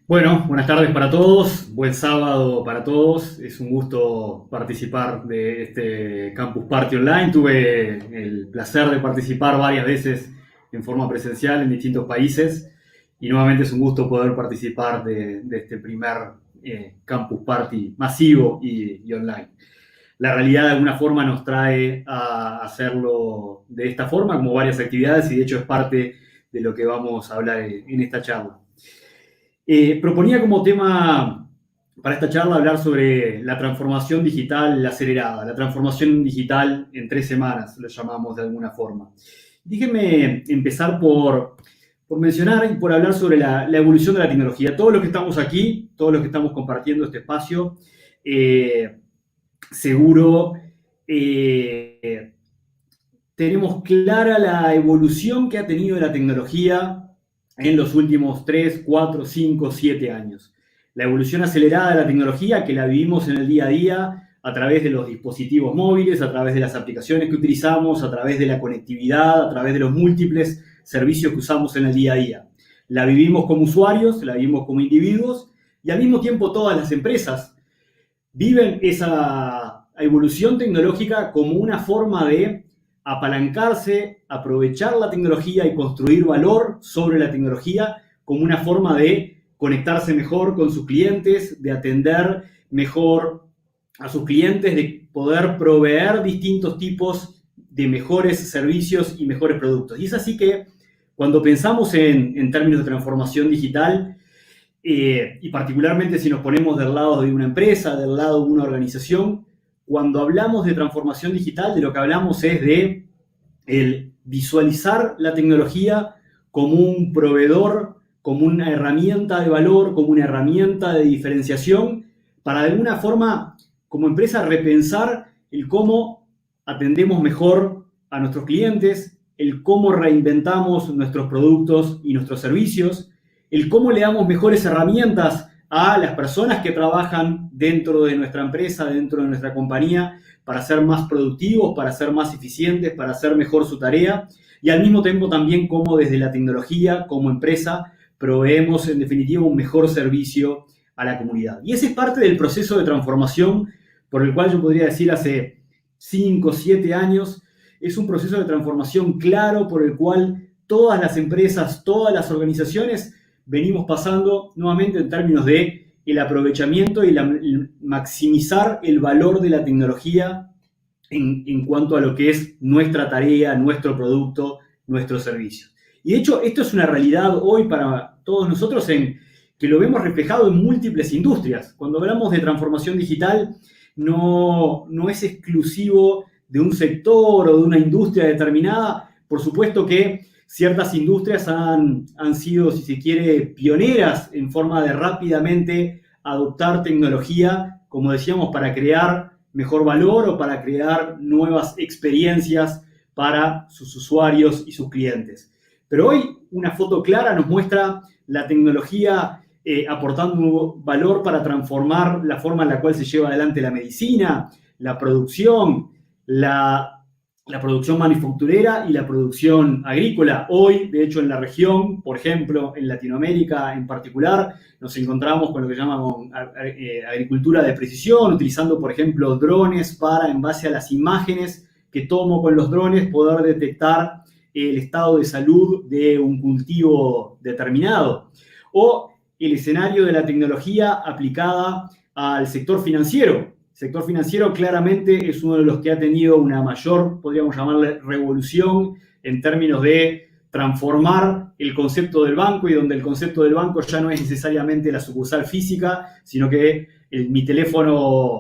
Bueno, buenas tardes para todos, buen sábado para todos. Es un gusto participar de este Campus Party Online. Tuve el placer de participar varias veces en forma presencial en distintos países y nuevamente es un gusto poder participar de este primer Campus Party masivo y online. La realidad de alguna forma nos trae a hacerlo de esta forma, como varias actividades, y de hecho es parte de lo que vamos a hablar en esta charla. Proponía como tema para esta charla hablar sobre la transformación digital acelerada, la transformación digital en 3 semanas, lo llamamos de alguna forma. Déjenme empezar por mencionar y por hablar sobre la evolución de la tecnología. Todos los que estamos aquí, todos los que estamos compartiendo este espacio, eh, seguro tenemos clara la evolución que ha tenido la tecnología en los últimos 3, 4, 5, 7 años. La evolución acelerada de la tecnología que la vivimos en el día a día a través de los dispositivos móviles, a través de las aplicaciones que utilizamos, a través de la conectividad, a través de los múltiples servicios que usamos en el día a día. La vivimos como usuarios, la vivimos como individuos y al mismo tiempo todas las empresas viven esa evolución tecnológica como una forma de apalancarse, aprovechar la tecnología y construir valor sobre la tecnología como una forma de conectarse mejor con sus clientes, de atender mejor a sus clientes, de poder proveer distintos tipos de mejores servicios y mejores productos. Y es así que cuando pensamos en términos de transformación digital, y particularmente si nos ponemos del lado de una empresa, del lado de una organización, cuando hablamos de transformación digital, de lo que hablamos es de el visualizar la tecnología como un proveedor, como una herramienta de valor, como una herramienta de diferenciación, para de alguna forma, como empresa, repensar el cómo atendemos mejor a nuestros clientes, el cómo reinventamos nuestros productos y nuestros servicios, el cómo le damos mejores herramientas a las personas que trabajan dentro de nuestra empresa, dentro de nuestra compañía, para ser más productivos, para ser más eficientes, para hacer mejor su tarea, y al mismo tiempo también cómo desde la tecnología, como empresa, proveemos en definitiva un mejor servicio a la comunidad. Y ese es parte del proceso de transformación por el cual yo podría decir hace 5, 7 años, es un proceso de transformación claro por el cual todas las empresas, todas las organizaciones venimos pasando nuevamente en términos de el aprovechamiento y el maximizar el valor de la tecnología en cuanto a lo que es nuestra tarea, nuestro producto, nuestros servicios. Y de hecho, esto es una realidad hoy para todos nosotros en que lo vemos reflejado en múltiples industrias. Cuando hablamos de transformación digital, no es exclusivo de un sector o de una industria determinada. Por supuesto que ciertas industrias han sido, si se quiere, pioneras en forma de rápidamente adoptar tecnología, como decíamos, para crear mejor valor o para crear nuevas experiencias para sus usuarios y sus clientes. Pero hoy una foto clara nos muestra la tecnología aportando valor para transformar la forma en la cual se lleva adelante la medicina, la producción, la producción manufacturera y la producción agrícola. Hoy, de hecho, en la región, por ejemplo, en Latinoamérica en particular, nos encontramos con lo que llamamos agricultura de precisión, utilizando, por ejemplo, drones para, en base a las imágenes que tomo con los drones, poder detectar el estado de salud de un cultivo determinado. O el escenario de la tecnología aplicada al sector financiero. El sector financiero claramente es uno de los que ha tenido una mayor, podríamos llamarle, revolución en términos de transformar el concepto del banco y donde el concepto del banco ya no es necesariamente la sucursal física, sino que mi teléfono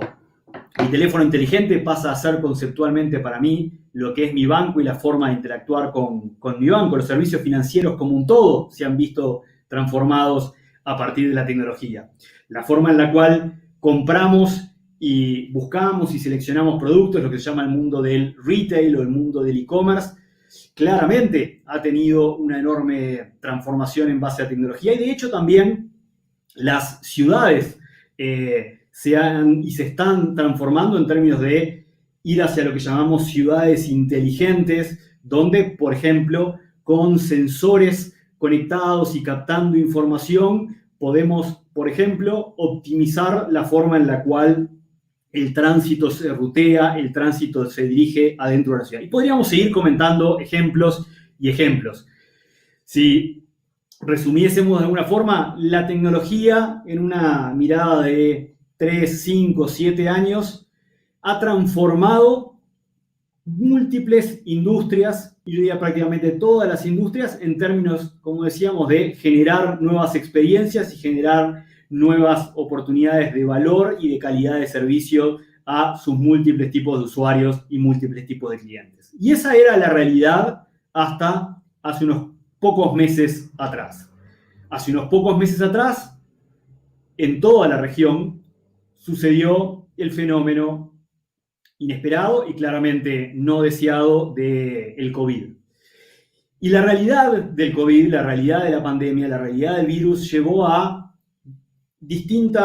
inteligente pasa a ser conceptualmente para mí lo que es mi banco y la forma de interactuar con mi banco. Los servicios financieros como un todo se han visto transformados a partir de la tecnología. La forma en la cual compramos y buscamos y seleccionamos productos, lo que se llama el mundo del retail o el mundo del e-commerce, claramente ha tenido una enorme transformación en base a tecnología y de hecho también las ciudades se están transformando en términos de ir hacia lo que llamamos ciudades inteligentes, donde, por ejemplo, con sensores conectados y captando información, podemos, por ejemplo, optimizar la forma en la cual el tránsito se rutea, el tránsito se dirige adentro de la ciudad. Y podríamos seguir comentando ejemplos y ejemplos. Si resumiésemos de alguna forma, la tecnología en una mirada de 3, 5, 7 años ha transformado múltiples industrias, y yo diría prácticamente todas las industrias, en términos, como decíamos, de generar nuevas experiencias y generar nuevas oportunidades de valor y de calidad de servicio a sus múltiples tipos de usuarios y múltiples tipos de clientes. Y esa era la realidad hasta hace unos pocos meses atrás. Hace unos pocos meses atrás, en toda la región, sucedió el fenómeno inesperado y claramente no deseado del COVID. Y la realidad del COVID, la realidad de la pandemia, la realidad del virus llevó a distintos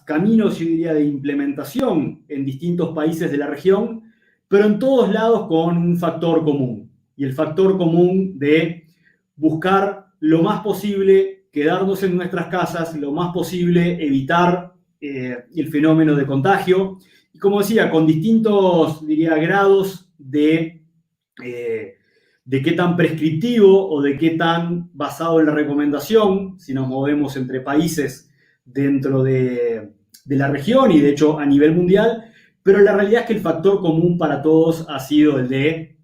caminos, yo diría, de implementación en distintos países de la región, pero en todos lados con un factor común. Y el factor común de buscar lo más posible quedarnos en nuestras casas, lo más posible evitar el fenómeno de contagio. Y como decía, con distintos, diría, grados de qué tan prescriptivo o de qué tan basado en la recomendación, si nos movemos entre países dentro de la región y de hecho a nivel mundial, pero la realidad es que el factor común para todos ha sido el de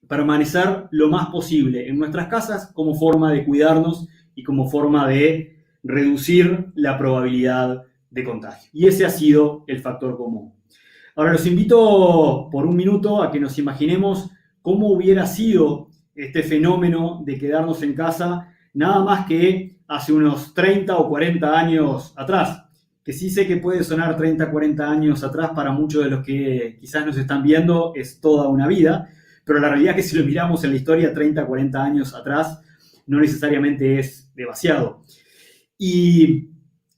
permanecer lo más posible en nuestras casas como forma de cuidarnos y como forma de reducir la probabilidad de contagio. Y ese ha sido el factor común. Ahora los invito por un minuto a que nos imaginemos cómo hubiera sido este fenómeno de quedarnos en casa nada más que hace unos 30 o 40 años atrás. Que sí sé que puede sonar 30, 40 años atrás para muchos de los que quizás nos están viendo, es toda una vida, pero la realidad es que si lo miramos en la historia 30, 40 años atrás, no necesariamente es demasiado. Y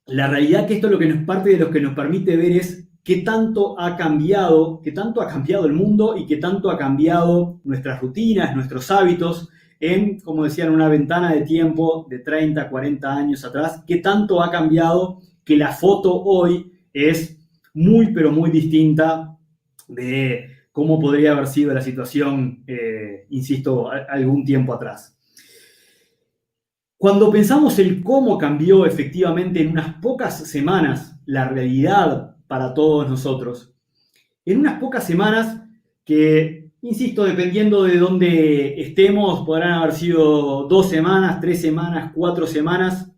la realidad que esto es lo que nos parte de lo que nos permite ver es qué tanto ha cambiado el mundo y qué tanto ha cambiado nuestras rutinas, nuestros hábitos en, como decía, en una ventana de tiempo de 30, 40 años atrás, qué tanto ha cambiado que la foto hoy es muy, pero muy distinta de cómo podría haber sido la situación, insisto, algún tiempo atrás. Cuando pensamos en cómo cambió efectivamente en unas pocas semanas la realidad para todos nosotros, en unas pocas semanas que, insisto, dependiendo de dónde estemos, podrán haber sido 2 semanas, 3 semanas, 4 semanas,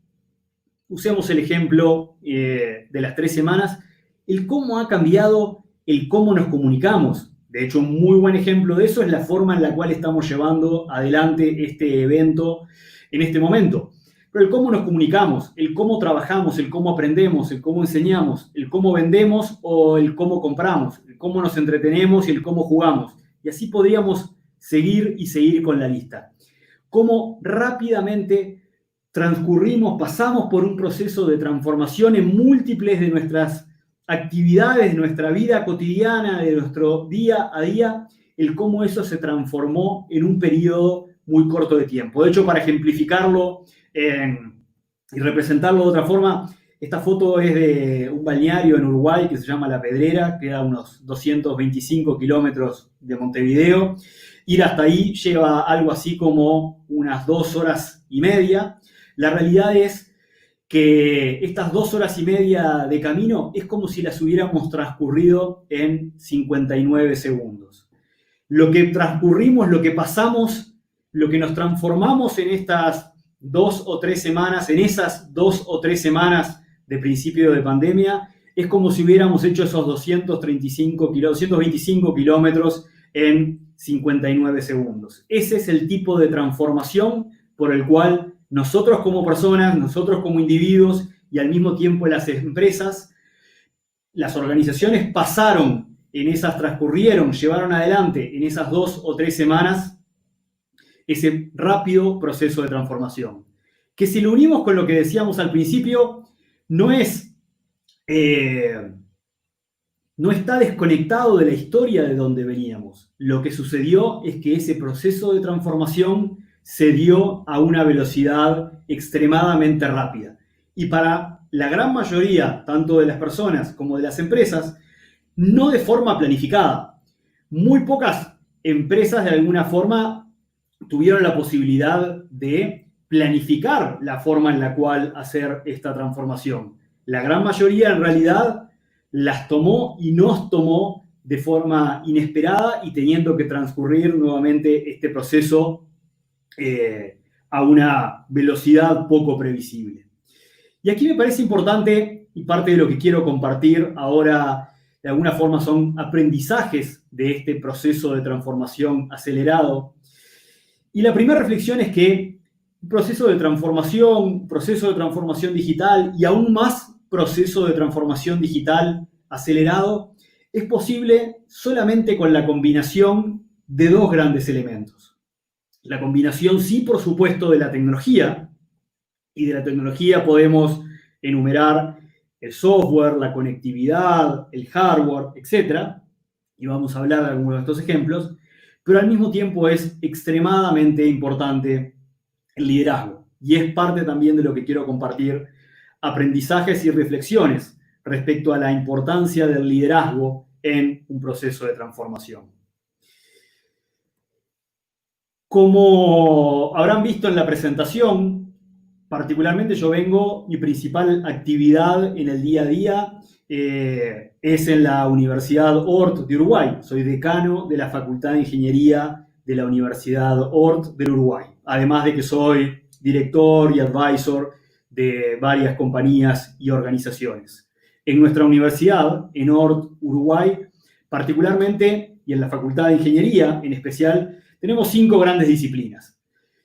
usemos el ejemplo de las 3 semanas, el cómo ha cambiado el cómo nos comunicamos. De hecho, un muy buen ejemplo de eso es la forma en la cual estamos llevando adelante este evento en este momento. Pero el cómo nos comunicamos, el cómo trabajamos, el cómo aprendemos, el cómo enseñamos, el cómo vendemos o el cómo compramos, el cómo nos entretenemos y el cómo jugamos. Y así podríamos seguir y seguir con la lista. Cómo rápidamente pasamos por un proceso de transformación en múltiples de nuestras actividades, de nuestra vida cotidiana, de nuestro día a día, el cómo eso se transformó en un periodo muy corto de tiempo. De hecho, para ejemplificarlo y representarlo de otra forma, esta foto es de un balneario en Uruguay que se llama La Pedrera, queda a unos 225 kilómetros de Montevideo. Ir hasta ahí lleva algo así como unas 2 horas y media. La realidad es que estas 2 horas y media de camino es como si las hubiéramos transcurrido en 59 segundos. Lo que transcurrimos, lo que pasamos, lo que nos transformamos en estas 2 o 3 semanas, en esas 2 o 3 semanas de principio de pandemia, es como si hubiéramos hecho esos 225 kilómetros en 59 segundos. Ese es el tipo de transformación por el cual nosotros como personas, nosotros como individuos y al mismo tiempo las empresas, las organizaciones transcurrieron, llevaron adelante en esas 2 o 3 semanas ese rápido proceso de transformación. Que si lo unimos con lo que decíamos al principio, no está desconectado de la historia de donde veníamos. Lo que sucedió es que ese proceso de transformación se dio a una velocidad extremadamente rápida. y para la gran mayoría, tanto de las personas como de las empresas, no de forma planificada. Muy pocas empresas de alguna forma tuvieron la posibilidad de planificar la forma en la cual hacer esta transformación. La gran mayoría en realidad las tomó y nos tomó de forma inesperada y teniendo que transcurrir nuevamente este proceso a una velocidad poco previsible. Y aquí me parece importante, y parte de lo que quiero compartir ahora, de alguna forma son aprendizajes de este proceso de transformación acelerado. Y la primera reflexión es que un proceso de transformación digital y aún más proceso de transformación digital acelerado es posible solamente con la combinación de dos grandes elementos. La combinación, sí, por supuesto, de la tecnología, y de la tecnología podemos enumerar el software, la conectividad, el hardware, etc. Y vamos a hablar de algunos de estos ejemplos, pero al mismo tiempo es extremadamente importante el liderazgo. Y es parte también de lo que quiero compartir, aprendizajes y reflexiones respecto a la importancia del liderazgo en un proceso de transformación. Como habrán visto en la presentación, particularmente mi principal actividad en el día a día es en la Universidad Ort de Uruguay. Soy decano de la Facultad de Ingeniería de la Universidad Ort del Uruguay. Además de que soy director y advisor de varias compañías y organizaciones. En nuestra universidad, en Ort, Uruguay, particularmente, y en la Facultad de Ingeniería en especial, tenemos 5 grandes disciplinas.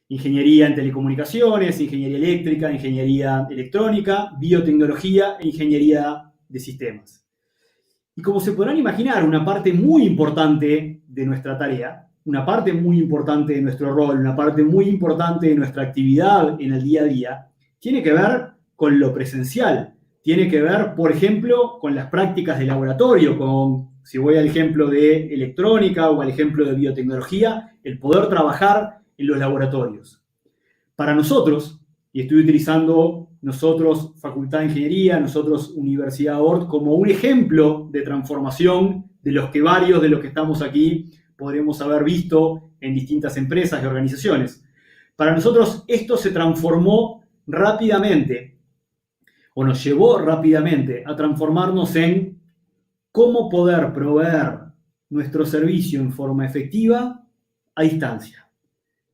Ingeniería en telecomunicaciones, ingeniería eléctrica, ingeniería electrónica, biotecnología e ingeniería de sistemas. Y como se podrán imaginar, una parte muy importante de nuestra tarea, una parte muy importante de nuestro rol, una parte muy importante de nuestra actividad en el día a día, tiene que ver con lo presencial. Tiene que ver, por ejemplo, con las prácticas de laboratorio, si voy al ejemplo de electrónica o al ejemplo de biotecnología, el poder trabajar en los laboratorios. Para nosotros, y estoy utilizando nosotros Facultad de Ingeniería, nosotros Universidad Ort, como un ejemplo de transformación de los que varios de los que estamos aquí podremos haber visto en distintas empresas y organizaciones. Para nosotros esto se transformó rápidamente, o nos llevó rápidamente a transformarnos en cómo poder proveer nuestro servicio en forma efectiva a distancia.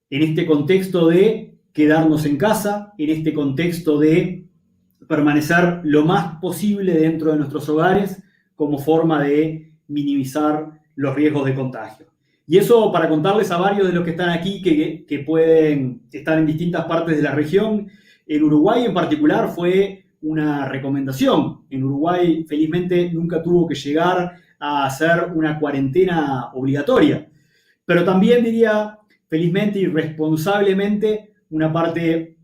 En este contexto de quedarnos en casa, en este contexto de permanecer lo más posible dentro de nuestros hogares como forma de minimizar los riesgos de contagio. Y eso para contarles a varios de los que están aquí que pueden estar en distintas partes de la región. En Uruguay en particular fue una recomendación. En Uruguay felizmente nunca tuvo que llegar a hacer una cuarentena obligatoria. Pero también diría felizmente y responsablemente una parte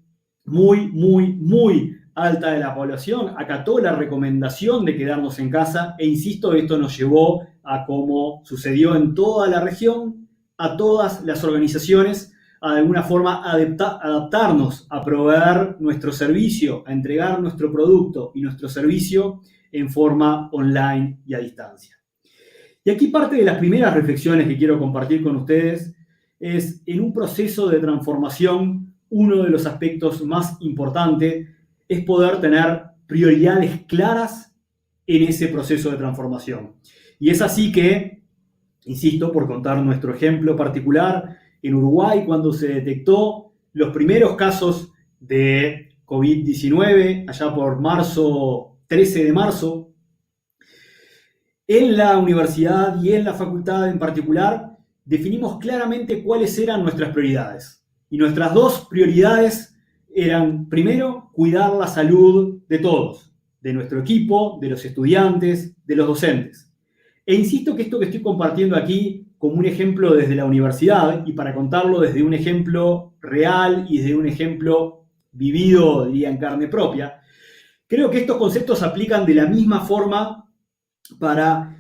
muy, muy, muy alta de la población acató la recomendación de quedarnos en casa e insisto, esto nos llevó a, como sucedió en toda la región, a todas las organizaciones a de alguna forma adaptarnos a proveer nuestro servicio, a entregar nuestro producto y nuestro servicio en forma online y a distancia. Y aquí parte de las primeras reflexiones que quiero compartir con ustedes es, en un proceso de transformación, uno de los aspectos más importantes es poder tener prioridades claras en ese proceso de transformación. Y es así que, insisto, por contar nuestro ejemplo particular, en Uruguay, cuando se detectó los primeros casos de COVID-19, allá por 13 de marzo, en la universidad y en la facultad en particular, definimos claramente cuáles eran nuestras prioridades. Y nuestras dos prioridades eran, primero, cuidar la salud de todos, de nuestro equipo, de los estudiantes, de los docentes. E insisto que esto que estoy compartiendo aquí como un ejemplo desde la universidad y para contarlo desde un ejemplo real y desde un ejemplo vivido, diría, en carne propia, creo que estos conceptos se aplican de la misma forma para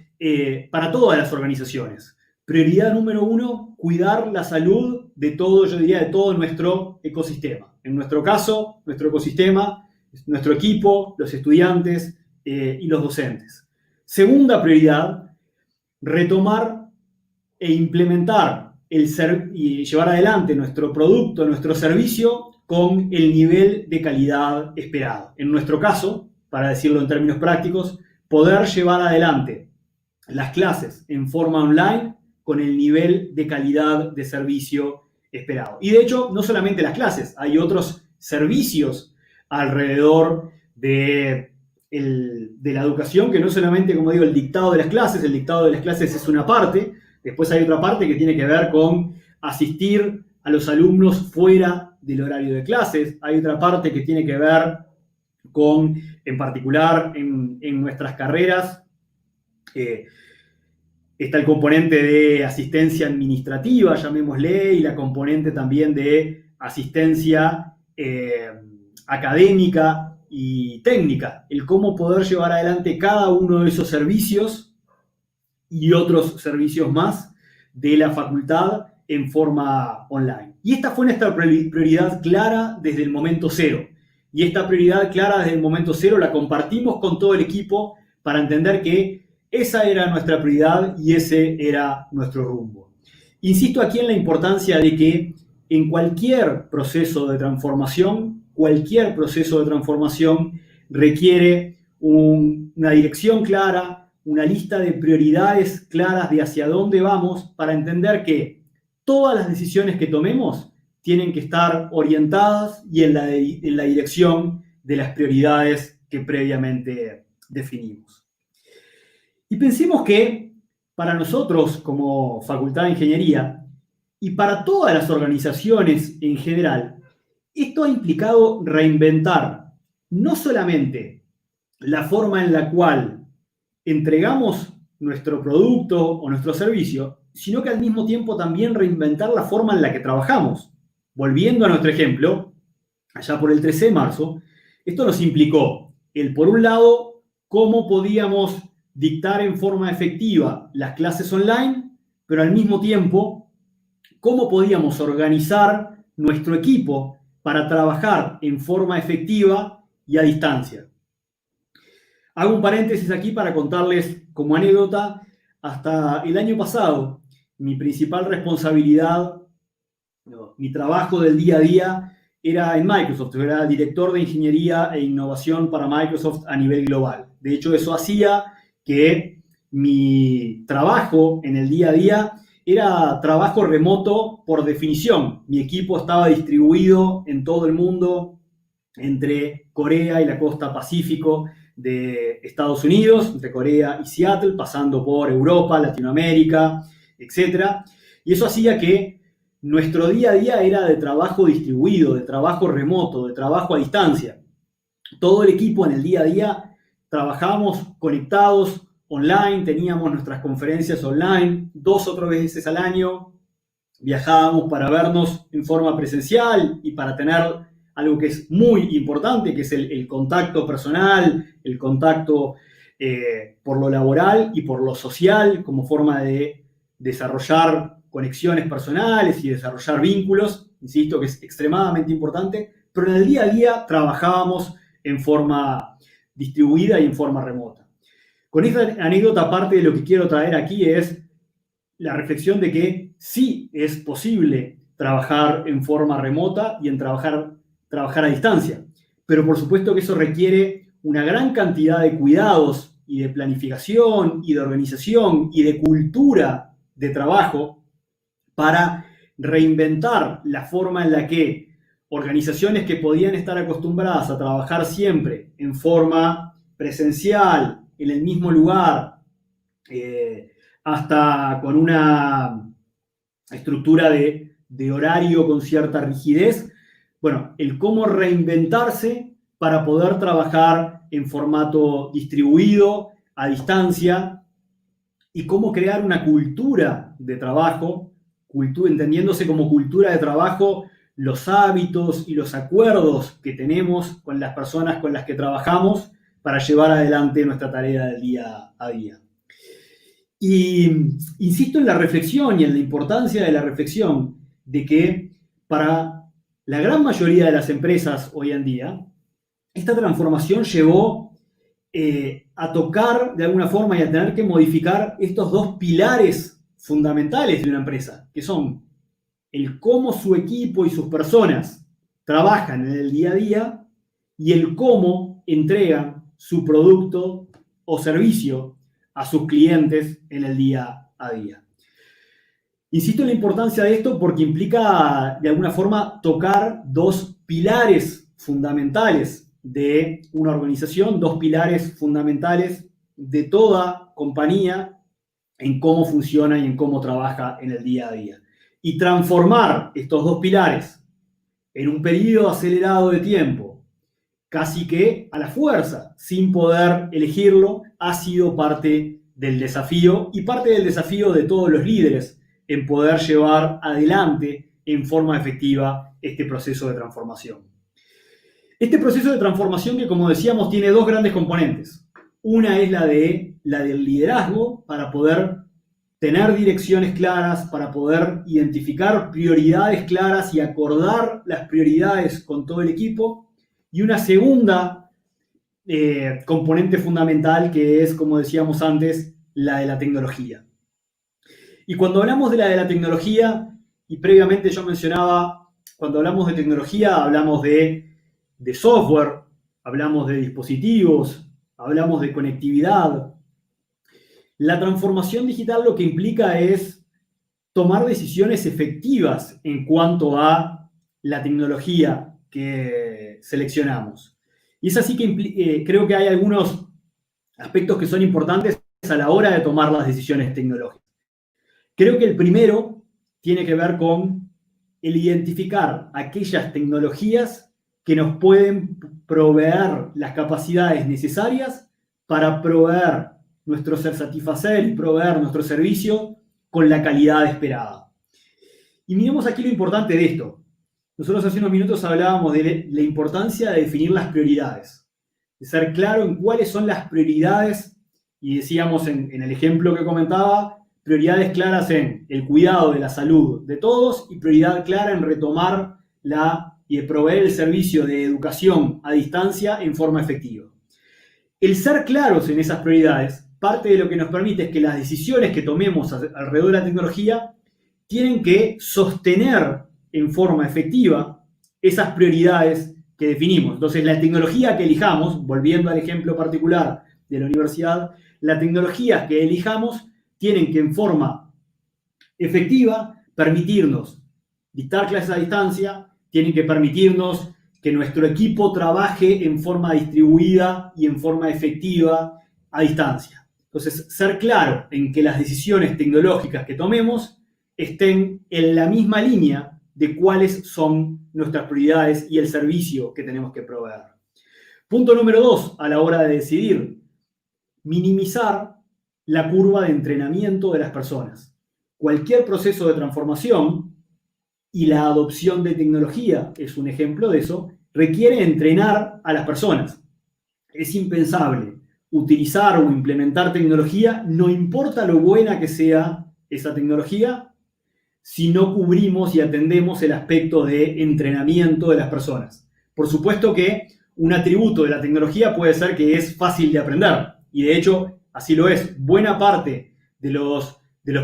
todas las organizaciones. Prioridad número 1, cuidar la salud de todo, yo diría, de todo nuestro ecosistema. En nuestro caso, nuestro ecosistema nuestro equipo, los estudiantes y los docentes. Segunda prioridad, retomar e implementar y llevar adelante nuestro producto, nuestro servicio con el nivel de calidad esperado. En nuestro caso, para decirlo en términos prácticos, poder llevar adelante las clases en forma online con el nivel de calidad de servicio esperado. Y de hecho, no solamente las clases, hay otros servicios alrededor de la educación que no solamente, como digo, el dictado de las clases es una parte, después hay otra parte que tiene que ver con asistir a los alumnos fuera del horario de clases, hay otra parte que tiene que ver con, en particular, en nuestras carreras, está el componente de asistencia administrativa, llamémosle, y la componente también de asistencia académica y técnica, el cómo poder llevar adelante cada uno de esos servicios y otros servicios más de la facultad en forma online. Y esta fue nuestra prioridad clara desde el momento cero. Y esta prioridad clara desde el momento cero la compartimos con todo el equipo para entender que esa era nuestra prioridad y ese era nuestro rumbo. Insisto aquí en la importancia de que en cualquier proceso de transformación requiere una dirección clara, una lista de prioridades claras de hacia dónde vamos para entender que todas las decisiones que tomemos tienen que estar orientadas y en la dirección de las prioridades que previamente definimos. Y pensemos que para nosotros como Facultad de Ingeniería y para todas las organizaciones en general, esto ha implicado reinventar no solamente la forma en la cual entregamos nuestro producto o nuestro servicio, sino que al mismo tiempo también reinventar la forma en la que trabajamos. Volviendo a nuestro ejemplo, allá por el 13 de marzo, esto nos implicó por un lado, cómo podíamos dictar en forma efectiva las clases online, pero al mismo tiempo, cómo podíamos organizar nuestro equipo para trabajar en forma efectiva y a distancia. Hago un paréntesis aquí para contarles como anécdota, hasta el año pasado, mi principal responsabilidad, mi trabajo del día a día era en Microsoft. Yo era director de ingeniería e innovación para Microsoft a nivel global. De hecho, eso hacía que mi trabajo en el día a día era trabajo remoto por definición. Mi equipo estaba distribuido en todo el mundo, entre Corea y la costa Pacífico de Estados Unidos, entre Corea y Seattle, pasando por Europa, Latinoamérica, etc. Y eso hacía que nuestro día a día era de trabajo distribuido, de trabajo remoto, de trabajo a distancia. Todo el equipo en el día a día trabajábamos conectados online, teníamos nuestras conferencias online 2 o 3 veces al año, viajábamos para vernos en forma presencial y para tener algo que es muy importante, que es el contacto personal, el contacto por lo laboral y por lo social, como forma de desarrollar conexiones personales y desarrollar vínculos, insisto que es extremadamente importante, pero en el día a día trabajábamos en forma distribuida y en forma remota. Con esta anécdota, parte de lo que quiero traer aquí es la reflexión de que sí es posible trabajar en forma remota y en trabajar a distancia, pero por supuesto que eso requiere una gran cantidad de cuidados y de planificación y de organización y de cultura de trabajo para reinventar la forma en la que organizaciones que podían estar acostumbradas a trabajar siempre en forma presencial, en el mismo lugar, hasta con una estructura de horario con cierta rigidez, bueno, el cómo reinventarse para poder trabajar en formato distribuido, a distancia, y cómo crear una cultura de trabajo, entendiéndose como cultura de trabajo los hábitos y los acuerdos que tenemos con las personas con las que trabajamos para llevar adelante nuestra tarea del día a día. Y insisto en la reflexión y en la importancia de la reflexión de que para la gran mayoría de las empresas hoy en día, esta transformación llevó a tocar de alguna forma y a tener que modificar estos dos pilares fundamentales de una empresa, que son el cómo su equipo y sus personas trabajan en el día a día y el cómo entregan su producto o servicio a sus clientes en el día a día. Insisto en la importancia de esto porque implica de alguna forma tocar dos pilares fundamentales de una organización, dos pilares fundamentales de toda compañía en cómo funciona y en cómo trabaja en el día a día. Y transformar estos dos pilares en un periodo acelerado de tiempo, casi que a la fuerza, sin poder elegirlo, ha sido parte del desafío y parte del desafío de todos los líderes en poder llevar adelante en forma efectiva este proceso de transformación. Este proceso de transformación que, como decíamos, tiene dos grandes componentes. Una es la del liderazgo para poder tener direcciones claras, para poder identificar prioridades claras y acordar las prioridades con todo el equipo. Y una segunda componente fundamental que es, como decíamos antes, la de la tecnología. Y cuando hablamos de la tecnología, y previamente yo mencionaba, cuando hablamos de tecnología hablamos de software, hablamos de dispositivos, hablamos de conectividad. La transformación digital lo que implica es tomar decisiones efectivas en cuanto a la tecnología que seleccionamos. Y es así que creo que hay algunos aspectos que son importantes a la hora de tomar las decisiones tecnológicas. Creo que el primero tiene que ver con el identificar aquellas tecnologías que nos pueden proveer las capacidades necesarias para proveer satisfacer y proveer nuestro servicio con la calidad esperada. Y miremos aquí lo importante de esto. Nosotros hace unos minutos hablábamos de la importancia de definir las prioridades, de ser claro en cuáles son las prioridades, y decíamos en el ejemplo que comentaba, prioridades claras en el cuidado de la salud de todos y prioridad clara en retomar y proveer el servicio de educación a distancia en forma efectiva. El ser claros en esas prioridades, parte de lo que nos permite es que las decisiones que tomemos alrededor de la tecnología tienen que sostener en forma efectiva esas prioridades que definimos. Entonces, la tecnología que elijamos, volviendo al ejemplo particular de la universidad, las tecnologías que elijamos tienen que en forma efectiva permitirnos dictar clases a distancia, tienen que permitirnos que nuestro equipo trabaje en forma distribuida y en forma efectiva a distancia. Entonces, ser claro en que las decisiones tecnológicas que tomemos estén en la misma línea de cuáles son nuestras prioridades y el servicio que tenemos que proveer. Punto número 2, a la hora de decidir, minimizar la curva de entrenamiento de las personas. Cualquier proceso de transformación, y la adopción de tecnología es un ejemplo de eso, requiere entrenar a las personas. Es impensable utilizar o implementar tecnología, no importa lo buena que sea esa tecnología, si no cubrimos y atendemos el aspecto de entrenamiento de las personas. Por supuesto que un atributo de la tecnología puede ser que es fácil de aprender, y de hecho así lo es. Buena parte de los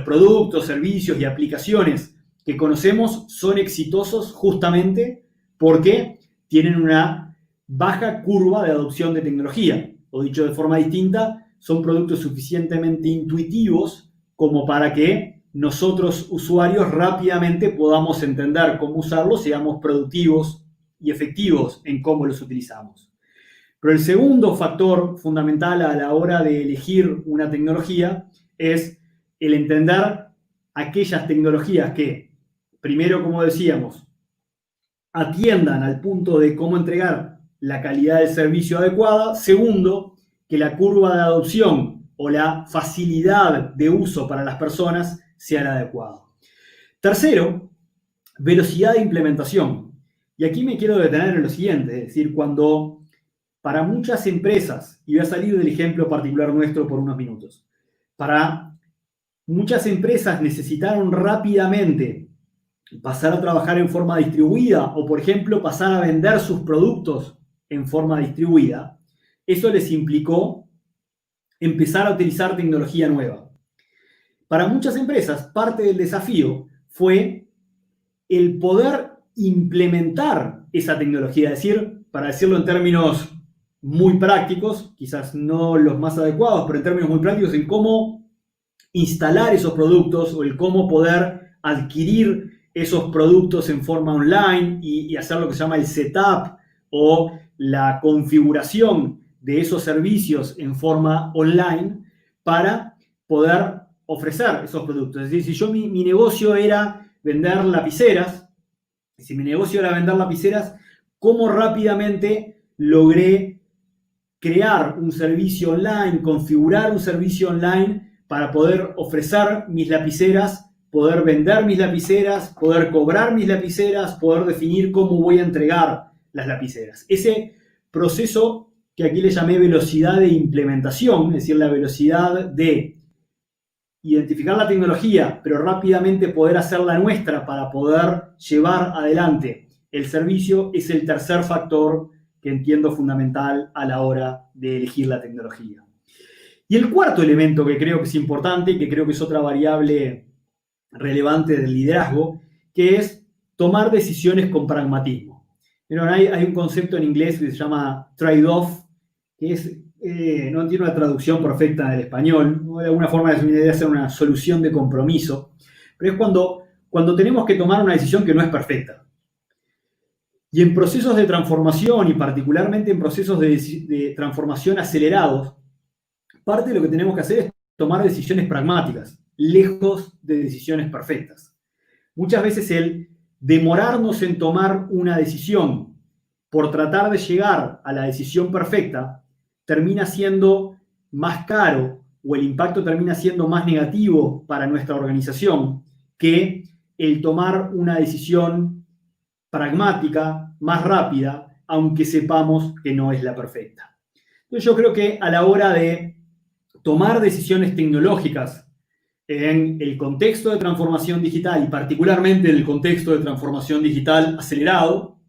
productos, servicios y aplicaciones que conocemos son exitosos justamente porque tienen una baja curva de adopción de tecnología. O dicho de forma distinta, son productos suficientemente intuitivos como para que nosotros, usuarios, rápidamente podamos entender cómo usarlos, seamos productivos y efectivos en cómo los utilizamos. Pero el segundo factor fundamental a la hora de elegir una tecnología es el entender aquellas tecnologías que, primero, como decíamos, atiendan al punto de cómo entregar la calidad del servicio adecuada. Segundo, que la curva de adopción o la facilidad de uso para las personas sea la adecuada. Tercero, velocidad de implementación. Y aquí me quiero detener en lo siguiente, es decir, cuando para muchas empresas, y voy a salir del ejemplo particular nuestro por unos minutos, para muchas empresas necesitaron rápidamente pasar a trabajar en forma distribuida o, por ejemplo, pasar a vender sus productos en forma distribuida, eso les implicó empezar a utilizar tecnología nueva. Para muchas empresas, parte del desafío fue el poder implementar esa tecnología, es decir, para decirlo en términos muy prácticos, quizás no los más adecuados, pero en términos muy prácticos, en cómo instalar esos productos o el cómo poder adquirir esos productos en forma online y hacer lo que se llama el setup o la configuración de esos servicios en forma online para poder ofrecer esos productos. Es decir, si mi negocio era vender lapiceras, ¿cómo rápidamente logré crear un servicio online, configurar un servicio online para poder ofrecer mis lapiceras, poder vender mis lapiceras, poder cobrar mis lapiceras, poder definir cómo voy a entregar las lapiceras? Ese proceso que aquí le llamé velocidad de implementación, es decir, la velocidad de identificar la tecnología, pero rápidamente poder hacerla nuestra para poder llevar adelante el servicio, es el tercer factor que entiendo fundamental a la hora de elegir la tecnología. Y el cuarto elemento que creo que es importante y que creo que es otra variable relevante del liderazgo, que es tomar decisiones con pragmatismo. Pero hay un concepto en inglés que se llama trade-off, que es, no tiene una traducción perfecta del español, ¿no? De alguna forma debería ser una solución de compromiso, pero es cuando tenemos que tomar una decisión que no es perfecta. Y en procesos de transformación, y particularmente en procesos de transformación acelerados, parte de lo que tenemos que hacer es tomar decisiones pragmáticas, lejos de decisiones perfectas. Muchas veces el demorarnos en tomar una decisión por tratar de llegar a la decisión perfecta termina siendo más caro o el impacto termina siendo más negativo para nuestra organización que el tomar una decisión pragmática, más rápida, aunque sepamos que no es la perfecta. Entonces yo creo que a la hora de tomar decisiones tecnológicas en el contexto de transformación digital y particularmente en el contexto de transformación digital acelerado,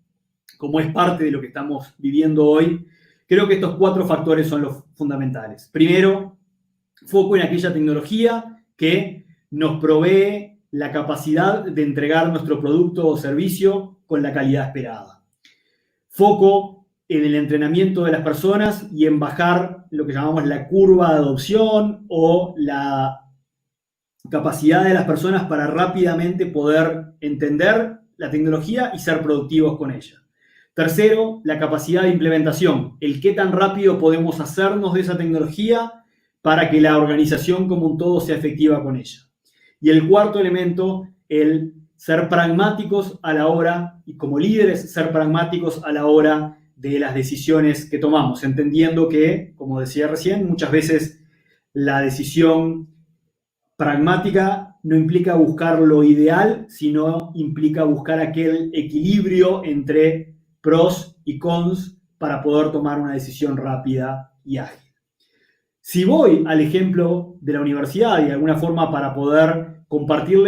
como es parte de lo que estamos viviendo hoy, creo que estos 4 factores son los fundamentales. Primero, foco en aquella tecnología que nos provee la capacidad de entregar nuestro producto o servicio con la calidad esperada. Foco en el entrenamiento de las personas y en bajar lo que llamamos la curva de adopción o la capacidad de las personas para rápidamente poder entender la tecnología y ser productivos con ella. Tercero, la capacidad de implementación, el qué tan rápido podemos hacernos de esa tecnología para que la organización como un todo sea efectiva con ella. Y el cuarto elemento, el ser pragmáticos a la hora, y como líderes, ser pragmáticos a la hora de las decisiones que tomamos, entendiendo que, como decía recién, muchas veces la decisión pragmática no implica buscar lo ideal, sino implica buscar aquel equilibrio entre pros y cons para poder tomar una decisión rápida y ágil. Si voy al ejemplo de la universidad y de alguna forma para poder compartir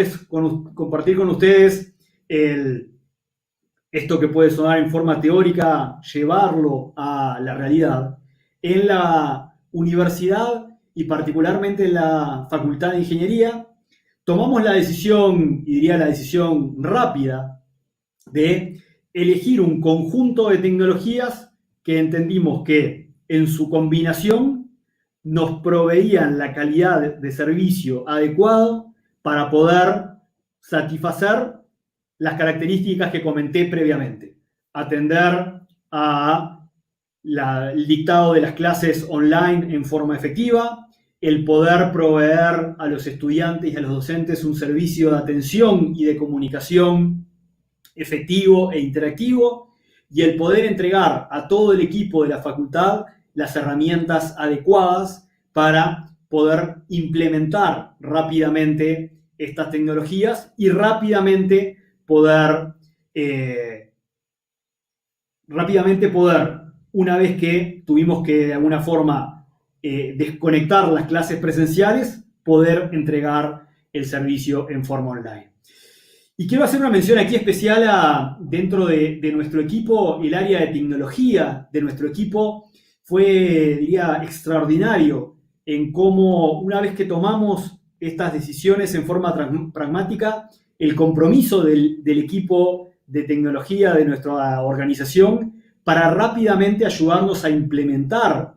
con ustedes esto que puede sonar en forma teórica, llevarlo a la realidad, en la universidad y particularmente en la Facultad de Ingeniería, tomamos la decisión, y diría la decisión rápida, de elegir un conjunto de tecnologías que entendimos que en su combinación nos proveían la calidad de servicio adecuado para poder satisfacer las características que comenté previamente. Atender el dictado de las clases online en forma efectiva, el poder proveer a los estudiantes y a los docentes un servicio de atención y de comunicación efectivo e interactivo, y el poder entregar a todo el equipo de la facultad las herramientas adecuadas para poder implementar rápidamente estas tecnologías y rápidamente poder, una vez que tuvimos que de alguna forma desconectar las clases presenciales, poder entregar el servicio en forma online. Y quiero hacer una mención aquí especial dentro de nuestro equipo, el área de tecnología de nuestro equipo fue, diría, extraordinario en cómo una vez que tomamos estas decisiones en forma pragmática, el compromiso del equipo de tecnología de nuestra organización para rápidamente ayudarnos a implementar,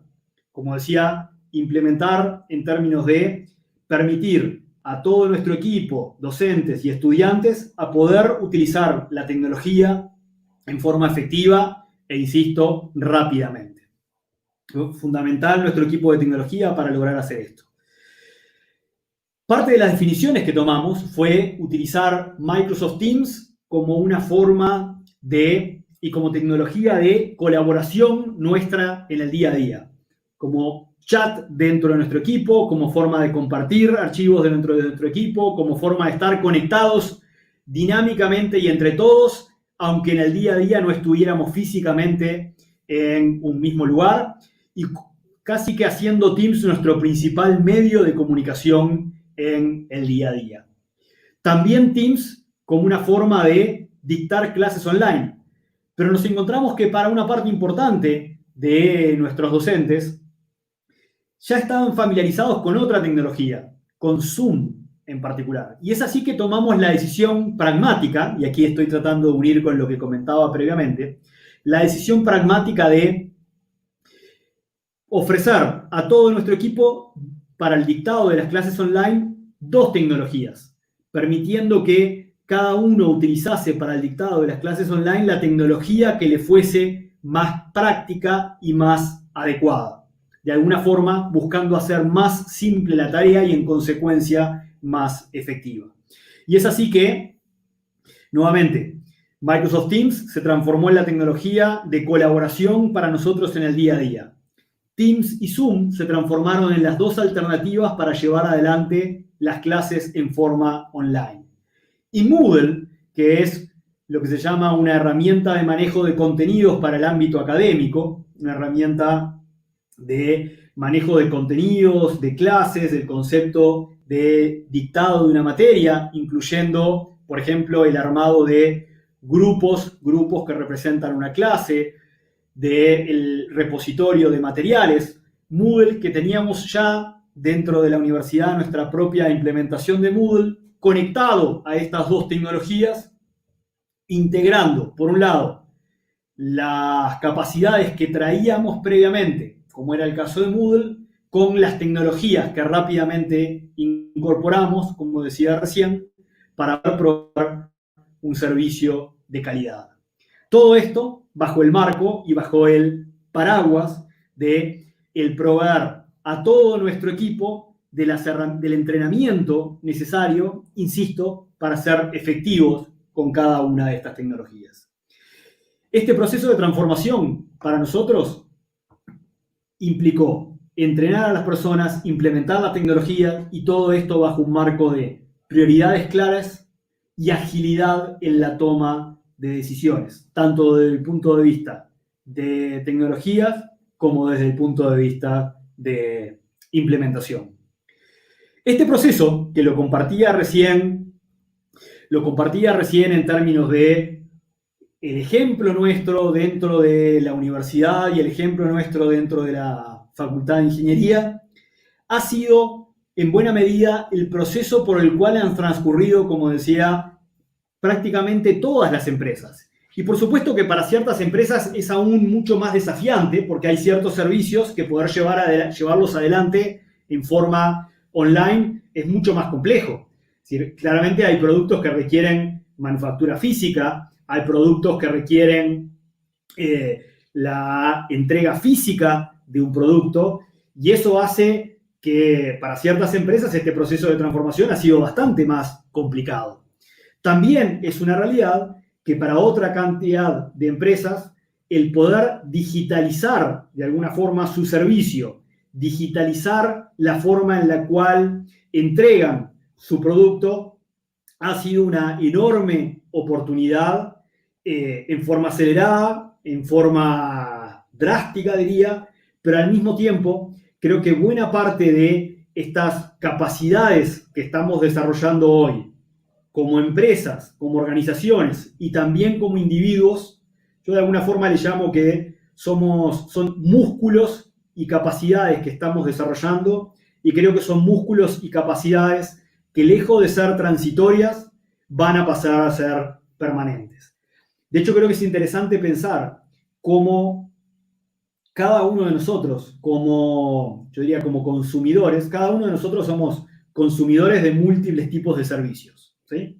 como decía, implementar en términos de permitir a todo nuestro equipo, docentes y estudiantes, a poder utilizar la tecnología en forma efectiva e, insisto, rápidamente. Fundamental nuestro equipo de tecnología para lograr hacer esto. Parte de las definiciones que tomamos fue utilizar Microsoft Teams como una forma y como tecnología de colaboración nuestra en el día a día, como chat dentro de nuestro equipo, como forma de compartir archivos dentro de nuestro equipo, como forma de estar conectados dinámicamente y entre todos, aunque en el día a día no estuviéramos físicamente en un mismo lugar, y casi que haciendo Teams nuestro principal medio de comunicación en el día a día. También Teams como una forma de dictar clases online, pero nos encontramos que para una parte importante de nuestros docentes ya estaban familiarizados con otra tecnología, con Zoom en particular. Y es así que tomamos la decisión pragmática, y aquí estoy tratando de unir con lo que comentaba previamente, la decisión pragmática de ofrecer a todo nuestro equipo para el dictado de las clases online 2 tecnologías, permitiendo que cada uno utilizase para el dictado de las clases online la tecnología que le fuese más práctica y más adecuada. De alguna forma, buscando hacer más simple la tarea y, en consecuencia, más efectiva. Y es así que, nuevamente, Microsoft Teams se transformó en la tecnología de colaboración para nosotros en el día a día. Teams y Zoom se transformaron en las 2 alternativas para llevar adelante las clases en forma online. Y Moodle, que es lo que se llama una herramienta de manejo de contenidos para el ámbito académico, una herramienta de manejo de contenidos, de clases, del concepto de dictado de una materia, incluyendo, por ejemplo, el armado de grupos que representan una clase, del repositorio de materiales. Moodle, que teníamos ya dentro de la universidad nuestra propia implementación de Moodle, conectado a estas 2 tecnologías, integrando, por un lado, las capacidades que traíamos previamente, como era el caso de Moodle, con las tecnologías que rápidamente incorporamos, como decía recién, para probar un servicio de calidad. Todo esto bajo el marco y bajo el paraguas de el proveer a todo nuestro equipo del entrenamiento necesario, insisto, para ser efectivos con cada una de estas tecnologías. Este proceso de transformación para nosotros implicó entrenar a las personas, implementar la tecnología y todo esto bajo un marco de prioridades claras y agilidad en la toma de decisiones, tanto desde el punto de vista de tecnologías como desde el punto de vista de implementación. Este proceso, que lo compartía recién en términos de el ejemplo nuestro dentro de la universidad y el ejemplo nuestro dentro de la Facultad de Ingeniería, ha sido en buena medida el proceso por el cual han transcurrido, como decía, prácticamente todas las empresas. Y por supuesto que para ciertas empresas es aún mucho más desafiante porque hay ciertos servicios que poder llevarlos adelante en forma online es mucho más complejo. Es decir, claramente hay productos que requieren manufactura física, hay productos que requieren la entrega física de un producto, y eso hace que para ciertas empresas este proceso de transformación ha sido bastante más complicado. También es una realidad que para otra cantidad de empresas el poder digitalizar de alguna forma su servicio, digitalizar la forma en la cual entregan su producto, ha sido una enorme oportunidad en forma acelerada, en forma drástica, diría, pero al mismo tiempo creo que buena parte de estas capacidades que estamos desarrollando hoy como empresas, como organizaciones y también como individuos, yo de alguna forma le llamo que son músculos y capacidades que estamos desarrollando, y creo que son músculos y capacidades que, lejos de ser transitorias, van a pasar a ser permanentes. De hecho, creo que es interesante pensar cómo cada uno de nosotros, yo diría como consumidores, cada uno de nosotros somos consumidores de múltiples tipos de servicios, ¿sí?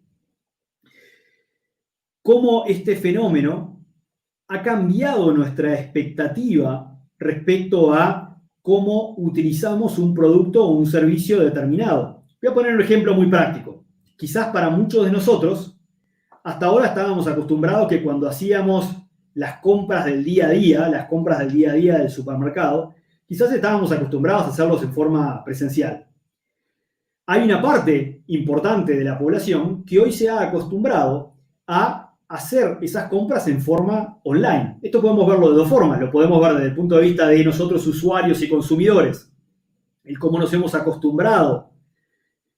Cómo este fenómeno ha cambiado nuestra expectativa respecto a cómo utilizamos un producto o un servicio determinado. Voy a poner un ejemplo muy práctico. Quizás para muchos de nosotros, hasta ahora estábamos acostumbrados que cuando hacíamos las compras del día a día, las compras del día a día del supermercado, quizás estábamos acostumbrados a hacerlos en forma presencial. Hay una parte importante de la población que hoy se ha acostumbrado a hacer esas compras en forma online. Esto podemos verlo de dos formas. Lo podemos ver desde el punto de vista de nosotros, usuarios y consumidores, el cómo nos hemos acostumbrado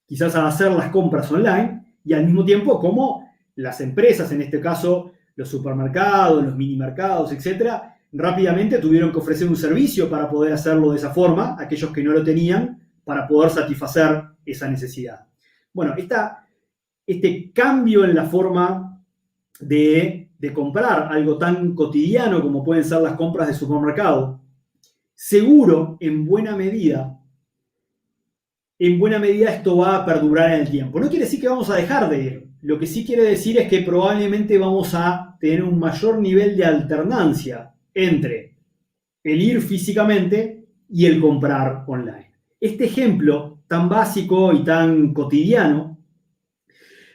quizás a hacer las compras online, y al mismo tiempo cómo las empresas, en este caso los supermercados, los minimercados, etcétera, rápidamente tuvieron que ofrecer un servicio para poder hacerlo de esa forma, aquellos que no lo tenían, para poder satisfacer esa necesidad. Bueno, este cambio en la forma de comprar algo tan cotidiano como pueden ser las compras de supermercado, seguro, en buena medida esto va a perdurar en el tiempo. No quiere decir que vamos a dejar de ir. Lo que sí quiere decir es que probablemente vamos a tener un mayor nivel de alternancia entre el ir físicamente y el comprar online. Este ejemplo tan básico y tan cotidiano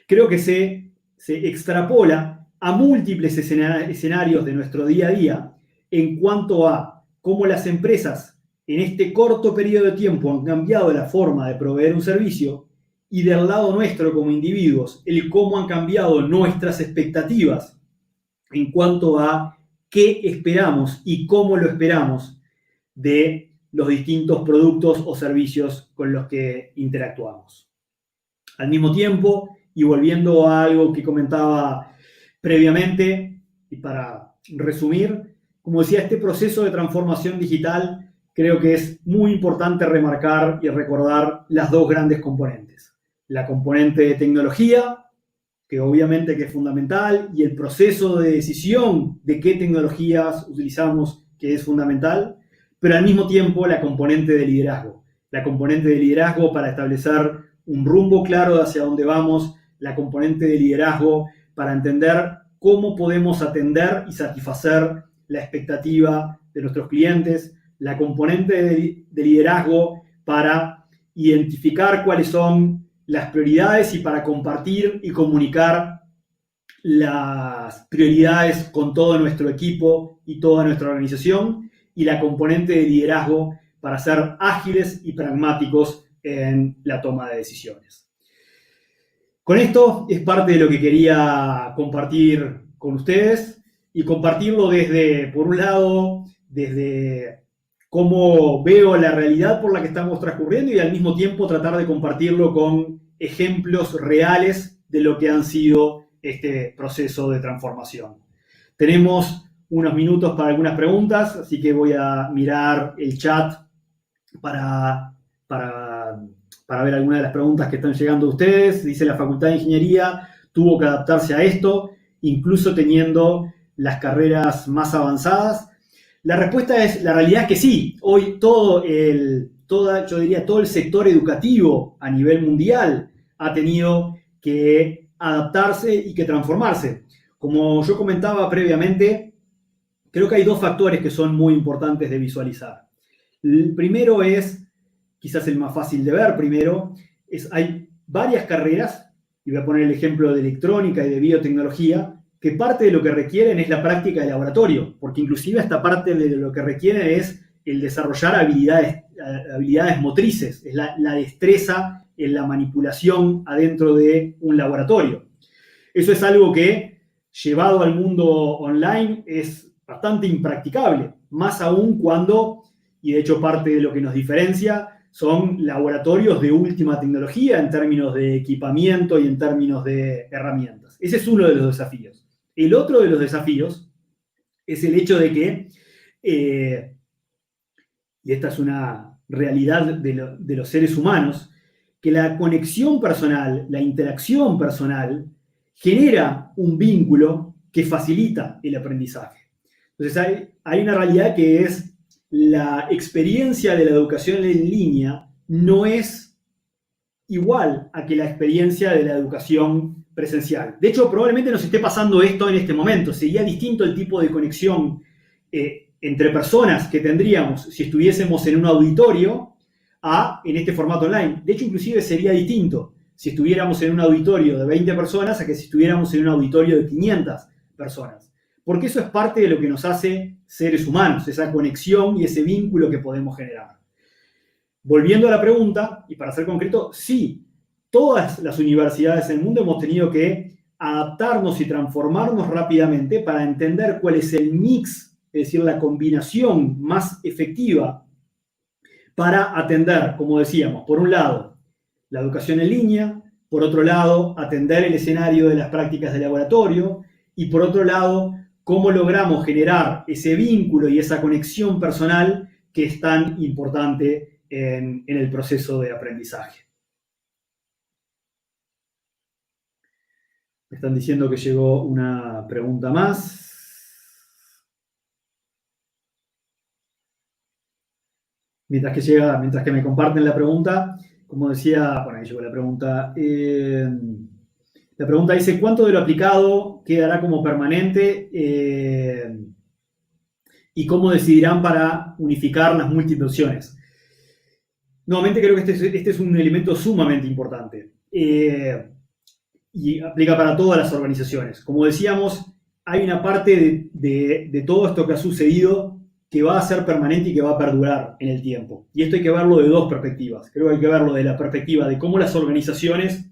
creo que se extrapola a múltiples escenarios de nuestro día a día en cuanto a cómo las empresas en este corto periodo de tiempo han cambiado la forma de proveer un servicio, y del lado nuestro como individuos, el cómo han cambiado nuestras expectativas en cuanto a qué esperamos y cómo lo esperamos de los distintos productos o servicios con los que interactuamos. Al mismo tiempo, y volviendo a algo que comentaba previamente, y para resumir, como decía, este proceso de transformación digital creo que es muy importante remarcar y recordar las dos grandes componentes. La componente de tecnología, que obviamente que es fundamental, y el proceso de decisión de qué tecnologías utilizamos, que es fundamental, pero al mismo tiempo la componente de liderazgo. La componente de liderazgo para establecer un rumbo claro de hacia dónde vamos, la componente de liderazgo para entender cómo podemos atender y satisfacer la expectativa de nuestros clientes, la componente de liderazgo para identificar cuáles son las prioridades y para compartir y comunicar las prioridades con todo nuestro equipo y toda nuestra organización, y la componente de liderazgo para ser ágiles y pragmáticos en la toma de decisiones. Con esto es parte de lo que quería compartir con ustedes, y compartirlo desde, por un lado, desde cómo veo la realidad por la que estamos transcurriendo, y al mismo tiempo tratar de compartirlo con ejemplos reales de lo que han sido este proceso de transformación. Tenemos unos minutos para algunas preguntas, así que voy a mirar el chat para ver algunas de las preguntas que están llegando a ustedes. Dice: la Facultad de Ingeniería tuvo que adaptarse a esto, incluso teniendo las carreras más avanzadas. La respuesta es, la realidad es que sí. Hoy todo el sector educativo a nivel mundial ha tenido que adaptarse y que transformarse. Como yo comentaba previamente, creo que hay dos factores que son muy importantes de visualizar. El primero es, quizás el más fácil de ver primero, hay varias carreras, y voy a poner el ejemplo de electrónica y de biotecnología, que parte de lo que requieren es la práctica de laboratorio, porque inclusive esta parte de lo que requieren es el desarrollar habilidades motrices, es la destreza en la manipulación adentro de un laboratorio. Eso es algo que, llevado al mundo online, es bastante impracticable, más aún cuando, y de hecho parte de lo que nos diferencia, son laboratorios de última tecnología en términos de equipamiento y en términos de herramientas. Ese es uno de los desafíos. El otro de los desafíos es el hecho de que, y esta es una realidad de los seres humanos, que la conexión personal, la interacción personal, genera un vínculo que facilita el aprendizaje. Entonces hay una realidad que es la experiencia de la educación en línea no es igual a que la experiencia de la educación presencial. De hecho, probablemente nos esté pasando esto en este momento. Sería distinto el tipo de conexión entre personas que tendríamos si estuviésemos en un auditorio en este formato online. De hecho, inclusive sería distinto si estuviéramos en un auditorio de 20 personas a que si estuviéramos en un auditorio de 500 personas. Porque eso es parte de lo que nos hace seres humanos, esa conexión y ese vínculo que podemos generar. Volviendo a la pregunta, y para ser concreto, sí, todas las universidades del mundo hemos tenido que adaptarnos y transformarnos rápidamente para entender cuál es el mix, es decir, la combinación más efectiva para atender, como decíamos, por un lado, la educación en línea, por otro lado, atender el escenario de las prácticas de laboratorio, y por otro lado, cómo logramos generar ese vínculo y esa conexión personal que es tan importante en el proceso de aprendizaje. Me están diciendo que llegó una pregunta más. Mientras que me comparten la pregunta, como decía, bueno, ahí llegó la pregunta. La pregunta dice, ¿cuánto de lo aplicado quedará como permanente? ¿Y cómo decidirán para unificar las múltiples opciones? Nuevamente creo que este es un elemento sumamente importante. Y aplica para todas las organizaciones. Como decíamos, hay una parte de todo esto que ha sucedido que va a ser permanente y que va a perdurar en el tiempo. Y esto hay que verlo de dos perspectivas. Creo que hay que verlo de la perspectiva de cómo las organizaciones,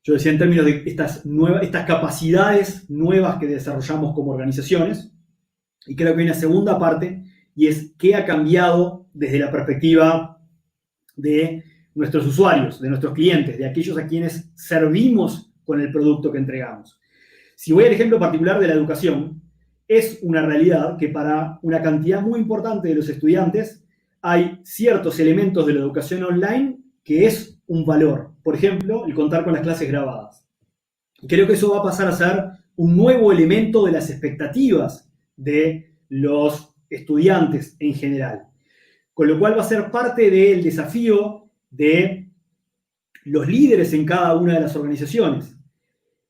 yo decía en términos de estas capacidades nuevas que desarrollamos como organizaciones, y creo que hay una segunda parte, y es qué ha cambiado desde la perspectiva de nuestros usuarios, de nuestros clientes, de aquellos a quienes servimos con el producto que entregamos. Si voy al ejemplo particular de la educación, es una realidad que para una cantidad muy importante de los estudiantes hay ciertos elementos de la educación online que es un valor. Por ejemplo, el contar con las clases grabadas. Creo que eso va a pasar a ser un nuevo elemento de las expectativas de los estudiantes en general. Con lo cual va a ser parte del desafío de los líderes en cada una de las organizaciones.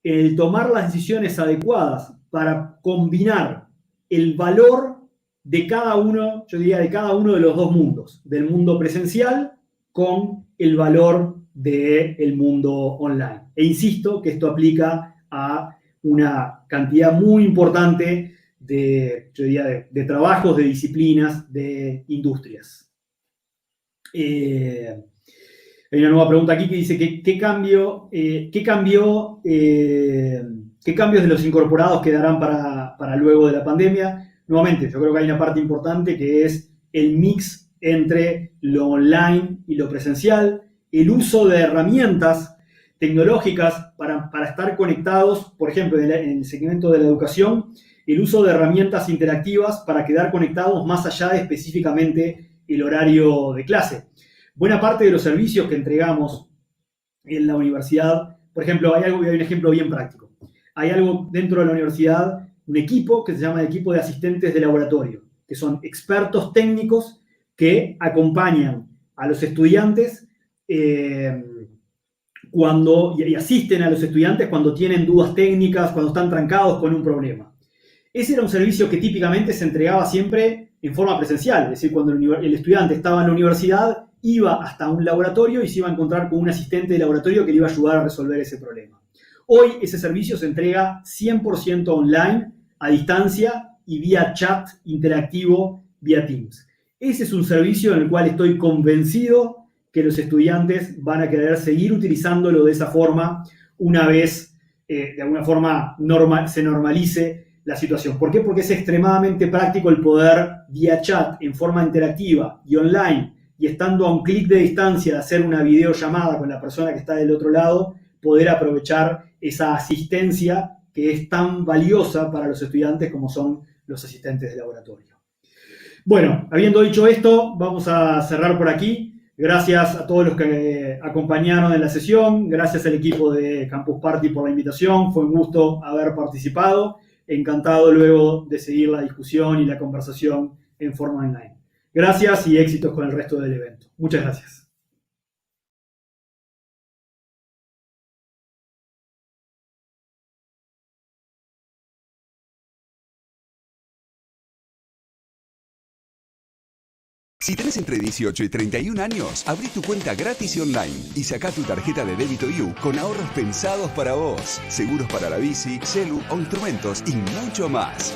El tomar las decisiones adecuadas para combinar el valor de cada uno, yo diría, de cada uno de los dos mundos, del mundo presencial con el valor del mundo online. E insisto que esto aplica a una cantidad muy importante yo diría, de trabajos, de disciplinas, de industrias. Hay una nueva pregunta aquí que dice qué cambios de los incorporados quedarán para luego de la pandemia. Nuevamente, yo creo que hay una parte importante que es el mix entre lo online y lo presencial, el uso de herramientas tecnológicas para estar conectados, por ejemplo, en el segmento de la educación, el uso de herramientas interactivas para quedar conectados más allá de específicamente el horario de clase. Buena parte de los servicios que entregamos en la universidad, por ejemplo, hay un ejemplo bien práctico. Hay algo dentro de la universidad, un equipo que se llama el equipo de asistentes de laboratorio, que son expertos técnicos que acompañan a los estudiantes y asisten a los estudiantes cuando tienen dudas técnicas, cuando están trancados con un problema. Ese era un servicio que típicamente se entregaba siempre en forma presencial, es decir, cuando el estudiante estaba en la universidad, iba hasta un laboratorio y se iba a encontrar con un asistente de laboratorio que le iba a ayudar a resolver ese problema. Hoy ese servicio se entrega 100% online, a distancia y vía chat interactivo, vía Teams. Ese es un servicio en el cual estoy convencido que los estudiantes van a querer seguir utilizándolo de esa forma una vez, de alguna forma, se normalice la situación. ¿Por qué? Porque es extremadamente práctico el poder vía chat, en forma interactiva y online, y estando a un clic de distancia de hacer una videollamada con la persona que está del otro lado, poder aprovechar esa asistencia que es tan valiosa para los estudiantes como son los asistentes de laboratorio. Bueno, habiendo dicho esto, vamos a cerrar por aquí. Gracias a todos los que acompañaron en la sesión, gracias al equipo de Campus Party por la invitación, fue un gusto haber participado, encantado luego de seguir la discusión y la conversación en forma online. Gracias y éxitos con el resto del evento. Muchas gracias. Si tenés entre 18 y 31 años, abrí tu cuenta gratis y online y sacá tu tarjeta de débito You con ahorros pensados para vos, seguros para la bici, celu o instrumentos y mucho más.